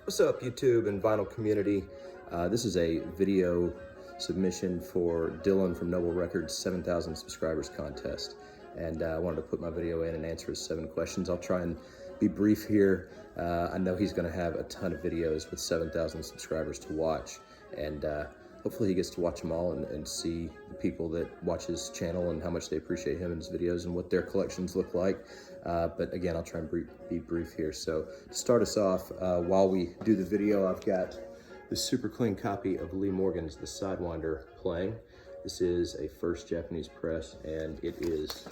What's up, YouTube and vinyl community? This is a video submission for Dylan from Noble Records 7,000 subscribers contest. And I wanted to put my video in and answer his 7 questions. I'll try and be brief here. I know he's gonna have a ton of videos with 7,000 subscribers to watch. And hopefully he gets to watch them all and see the people that watch his channel and how much they appreciate him and his videos and what their collections look like. But again, I'll try and be brief here. So to start us off, while we do the video, I've got this super clean copy of Lee Morgan's The Sidewinder playing. This is a first Japanese press and it is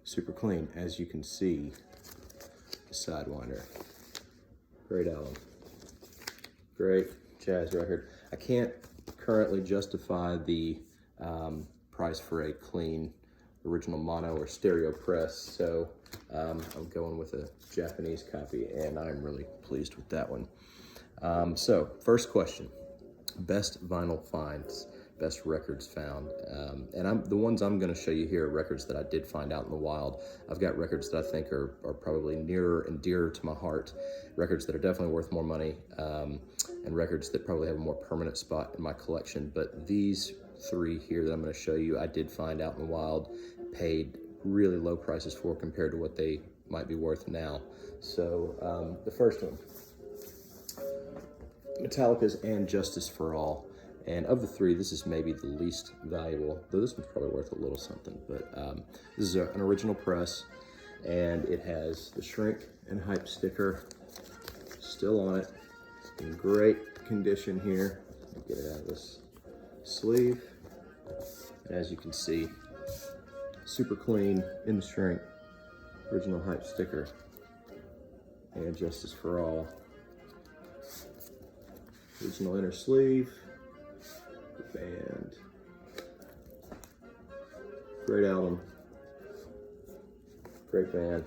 super clean, as you can see. The Sidewinder. Great album. Great jazz record. I can't currently justify the price for a clean original mono or stereo press, so I'm going with a Japanese copy, and I'm really pleased with that one. So first question: best vinyl finds, best records found. And the ones I'm going to show you here are records that I did find out in the wild. I've got records that I think are probably nearer and dearer to my heart, records that are definitely worth more money, and records that probably have a more permanent spot in my collection. But these 3 here that I'm going to show you, I did find out in the wild, paid really low prices for compared to what they might be worth now. So the first one, Metallica's And Justice for All. And of the 3, this is maybe the least valuable, though this one's probably worth a little something. But this is an original press, and it has the shrink and hype sticker still on it. It's in great condition here. Let me get it out of this sleeve. And as you can see, super clean in the shrink, original hype sticker, and Justice for All. Original inner sleeve. Band. Great album. Great band.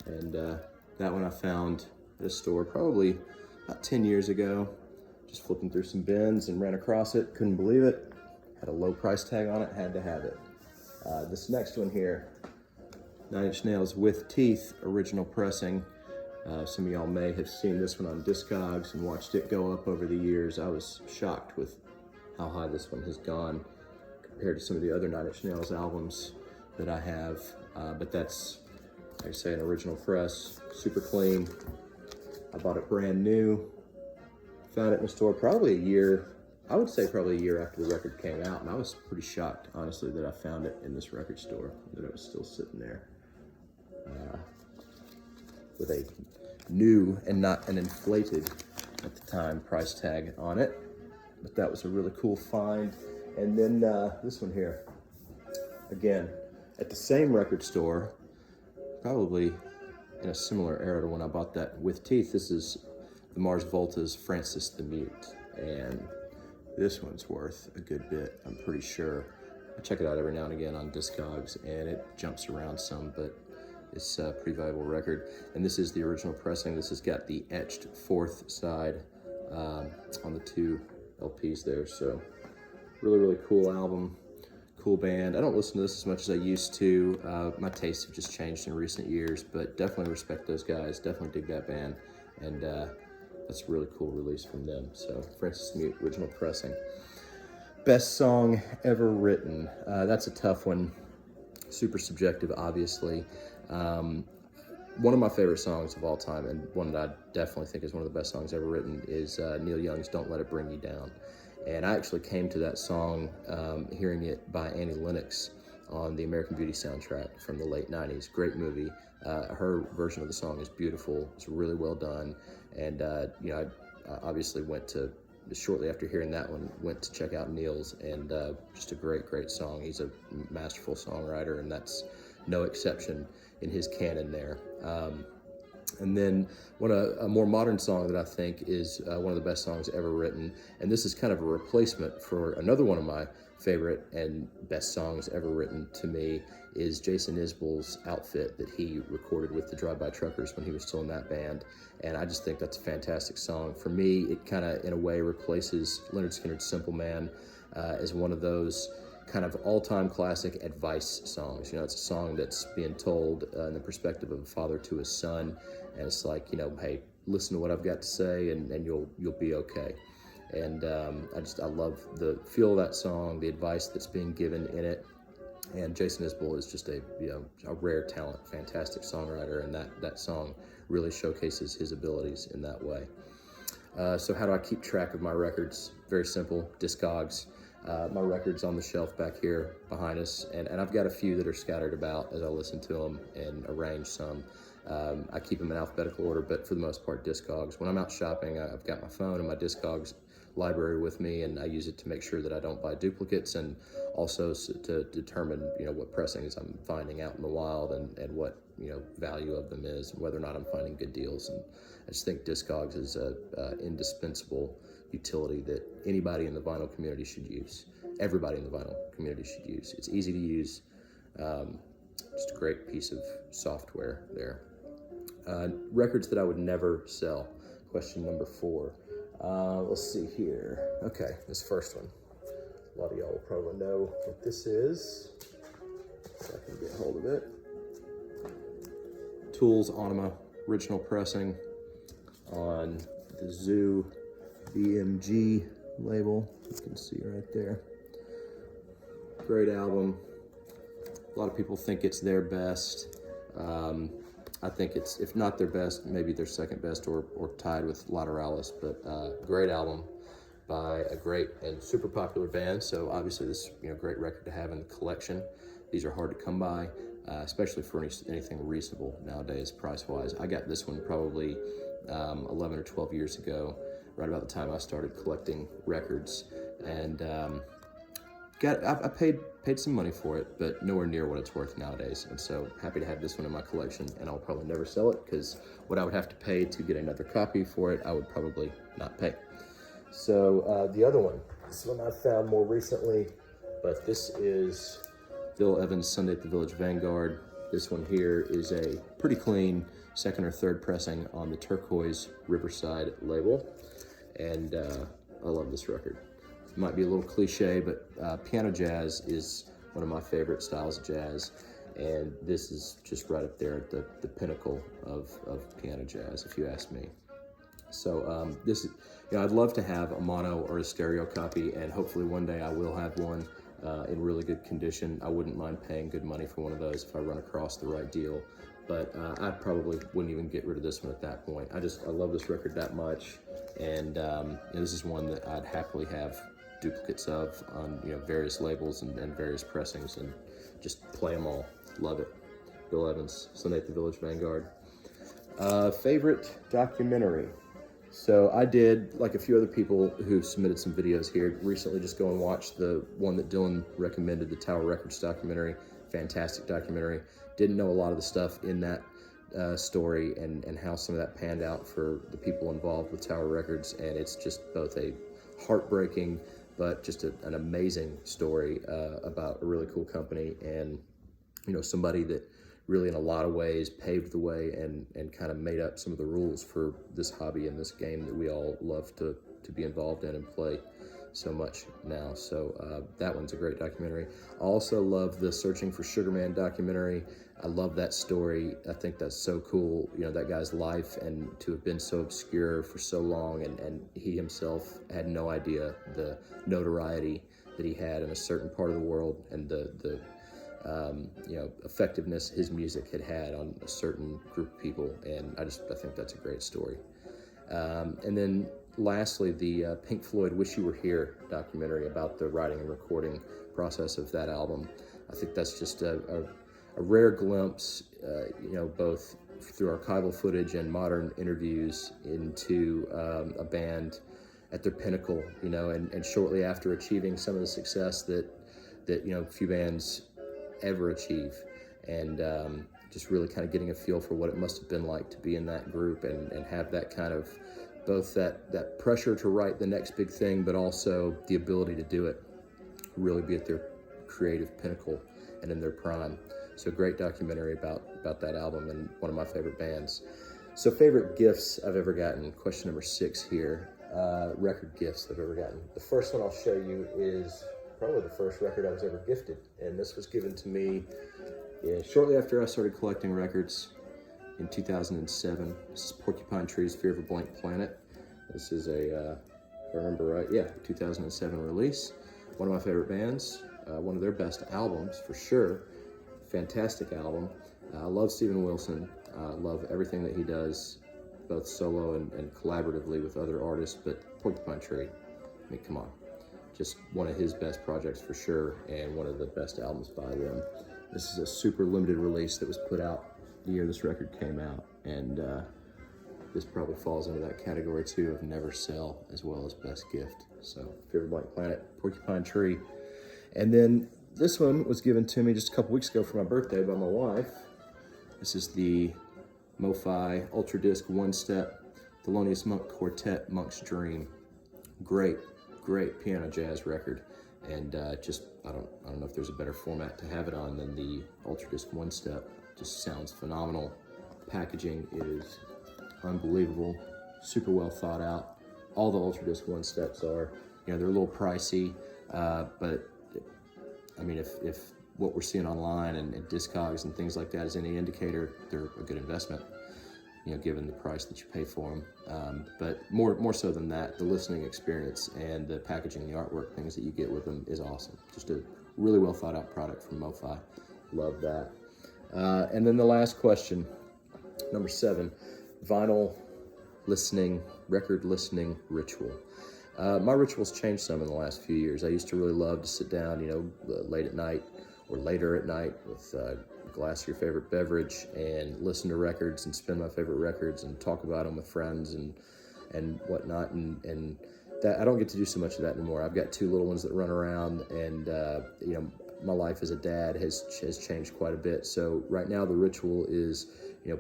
And that one I found at a store probably about 10 years ago. Just flipping through some bins and ran across it. Couldn't believe it. Had a low price tag on it. Had to have it. This next one here, 9 Inch Nails With Teeth original pressing. Some of y'all may have seen this one on Discogs and watched it go up over the years. I was shocked with how high this one has gone compared to some of the other 9 Inch Nails albums that I have. But that's, like I say, an original press, super clean. I bought it brand new. Found it in the store probably a year, I would say probably a year after the record came out. And I was pretty shocked, honestly, that I found it in this record store, that it was still sitting there. With a new and not an inflated, at the time, price tag on it. But that was a really cool find. And then this one here, again, at the same record store, probably in a similar era to when I bought that With Teeth. This is the Mars Volta's Francis the Mute. And this one's worth a good bit, I'm pretty sure. I check it out every now and again on Discogs, and it jumps around some, but it's a pretty valuable record. And this is the original pressing. This has got the etched 4th side on the 2 LPs there. So really, really cool album, cool band. I don't listen to this as much as I used to. My tastes have just changed in recent years, but definitely respect those guys. Definitely dig that band. And that's a really cool release from them. So Francis Mute, original pressing. Best song ever written. That's a tough one. Super subjective, obviously. One of my favorite songs of all time, and one that I definitely think is one of the best songs ever written, is Neil Young's Don't Let It Bring You Down. And I actually came to that song hearing it by Annie Lennox on the American Beauty soundtrack from the late 90s. Great movie. Her version of the song is beautiful. It's really well done. And, you know, I obviously shortly after hearing that one, went to check out Neil's, and just a great, great song. He's a masterful songwriter, and that's no exception in his canon there. And then a more modern song that I think is one of the best songs ever written, and this is kind of a replacement for another one of my favorite and best songs ever written to me, is Jason Isbell's Outfit that he recorded with the Drive-By Truckers when he was still in that band. And I just think that's a fantastic song. For me, it kind of, in a way, replaces Lynyrd Skynyrd's Simple Man as one of those kind of all-time classic advice songs. You know, it's a song that's being told in the perspective of a father to his son, and it's like, you know, hey, listen to what I've got to say, and you'll be okay. And I love the feel of that song, the advice that's being given in it. And Jason Isbell is just a rare talent, fantastic songwriter, and that song really showcases his abilities in that way. So how do I keep track of my records? Very simple, Discogs. My records on the shelf back here behind us, and I've got a few that are scattered about as I listen to them and arrange some. I keep them in alphabetical order, but for the most part, Discogs. When I'm out shopping, I've got my phone and my Discogs library with me, and I use it to make sure that I don't buy duplicates, and also to determine, you know, what pressings I'm finding out in the wild, and what, you know, value of them is, and whether or not I'm finding good deals. And I just think Discogs is a indispensable utility that anybody in the vinyl community should use. Everybody in the vinyl community should use. It's easy to use, just a great piece of software there. Records that I would never sell. Question number 4. Let's see here. Okay, this first one. A lot of y'all will probably know what this is, so I can get hold of it. Tools Anima original pressing on the Zoo BMG label. You can see right there. Great album. A lot of people think it's their best. I think it's, if not their best, maybe their second best, or tied with Lateralis, but great album by a great and super popular band. So obviously this, you know, great record to have in the collection. These are hard to come by, especially for anything reasonable nowadays, price-wise. I got this one probably 11 or 12 years ago, right about the time I started collecting records, and I paid some money for it, but nowhere near what it's worth nowadays. And so happy to have this one in my collection, and I'll probably never sell it, because what I would have to pay to get another copy for it, I would probably not pay. So the other one, this one I found more recently, but this is Bill Evans' Sunday at the Village Vanguard. This one here is a pretty clean second or third pressing on the Turquoise Riverside label, and I love this record. It might be a little cliche, but piano jazz is one of my favorite styles of jazz, and this is just right up there at the pinnacle of piano jazz, if you ask me. So this is, you know, I'd love to have a mono or a stereo copy, and hopefully one day I will have one in really good condition. I wouldn't mind paying good money for one of those if I run across the right deal, but I probably wouldn't even get rid of this one at that point. I love this record that much, and you know, this is one that I'd happily have duplicates of on, you know, various labels and various pressings, and just play them all. Love it. Bill Evans, Sunday at the Village Vanguard. Favorite documentary. So I did, like a few other people who submitted some videos here, recently just go and watch the one that Dylan recommended, the Tower Records documentary. Fantastic documentary. Didn't know a lot of the stuff in that story, and how some of that panned out for the people involved with Tower Records, and it's just both a heartbreaking but just an amazing story about a really cool company, and, you know, somebody that really in a lot of ways paved the way and kind of made up some of the rules for this hobby and this game that we all love to be involved in and play so much now. So that one's a great documentary. I also love the Searching for Sugar Man documentary. I love that story. I think that's so cool, you know, that guy's life, and to have been so obscure for so long, and he himself had no idea the notoriety that he had in a certain part of the world, and the you know, effectiveness his music had on a certain group of people, and I think that's a great story. And then lastly, the Pink Floyd Wish You Were Here documentary about the writing and recording process of that album. I think that's just a rare glimpse, you know, both through archival footage and modern interviews into a band at their pinnacle, you know, and shortly after achieving some of the success that you know, few bands ever achieve, and just really kind of getting a feel for what it must have been like to be in that group and have that kind of both that pressure to write the next big thing, but also the ability to do it, really be at their creative pinnacle and in their prime. So great documentary about that album, and one of my favorite bands. So favorite gifts I've ever gotten, question number 6 here. Record gifts I've ever gotten. The first one I'll show you is probably the first record I was ever gifted. And this was given to me shortly after I started collecting records in 2007. This is Porcupine Tree's Fear of a Blank Planet. This is a, if I remember right, yeah, 2007 release. One of my favorite bands, one of their best albums for sure. Fantastic album. I love Steven Wilson. I love everything that he does, both solo and collaboratively with other artists, but Porcupine Tree, I mean, come on. Just one of his best projects for sure, and one of the best albums by them. This is a super limited release that was put out the year this record came out, and this probably falls into that category too of never sell as well as best gift. So Fear of a Blank Planet, Porcupine Tree. And then this one was given to me just a couple weeks ago for my birthday by my wife. This is the MoFi Ultra Disc One Step Thelonious Monk Quartet Monk's Dream. Great piano jazz record, and just I don't know if there's a better format to have it on than the Ultra Disc One Step. Just sounds phenomenal. Packaging is unbelievable, super well thought out. All the Ultra Disc One Steps are, they're a little pricey, but I mean, if what we're seeing online and Discogs and things like that is any indicator, they're a good investment, given the price that you pay for them. But more so than that, the listening experience and the packaging, the artwork, things that you get with them is awesome. Just a really well thought out product from MoFi. Love that. And then the last question, number 7, vinyl listening, record listening ritual. My rituals changed some in the last few years. I used to really love to sit down, late at night or later at night with a glass of your favorite beverage and listen to records and spin my favorite records and talk about them with friends and whatnot. And that I don't get to do so much of that anymore. I've got 2 little ones that run around, and my life as a dad has changed quite a bit. So right now the ritual is,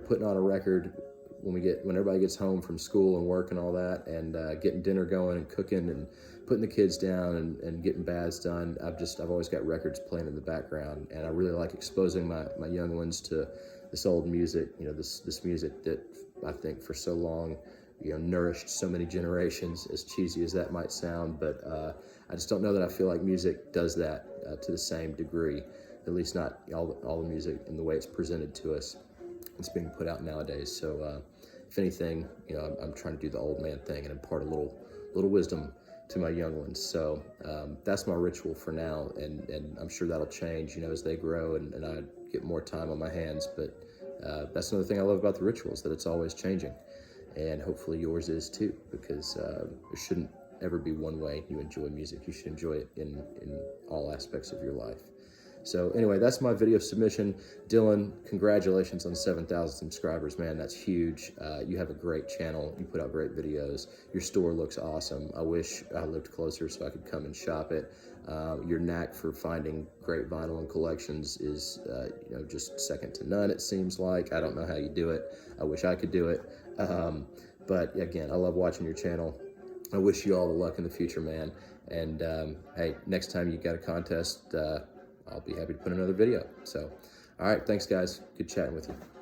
putting on a record when everybody gets home from school and work and all that, and getting dinner going and cooking and putting the kids down and getting baths done. I've always got records playing in the background, and I really like exposing my young ones to this old music, this music that I think for so long, nourished so many generations, as cheesy as that might sound. But I just don't know that I feel like music does that to the same degree, at least not all the music in the way it's presented to us. It's being put out nowadays. So if anything, I'm trying to do the old man thing and impart a little wisdom to my young ones. So that's my ritual for now, and I'm sure that'll change, as they grow and I get more time on my hands. But that's another thing I love about the rituals, that it's always changing, and hopefully yours is too, because there shouldn't ever be one way you enjoy music. You should enjoy it in all aspects of your life. So anyway, that's my video submission. Dylan, congratulations on 7,000 subscribers, man. That's huge. You have a great channel. You put out great videos. Your store looks awesome. I wish I lived closer so I could come and shop it. Your knack for finding great vinyl and collections is, just second to none, it seems like. I don't know how you do it. I wish I could do it. But again, I love watching your channel. I wish you all the luck in the future, man. And hey, next time you got a contest, I'll be happy to put another video. So, all right, thanks guys. Good chatting with you.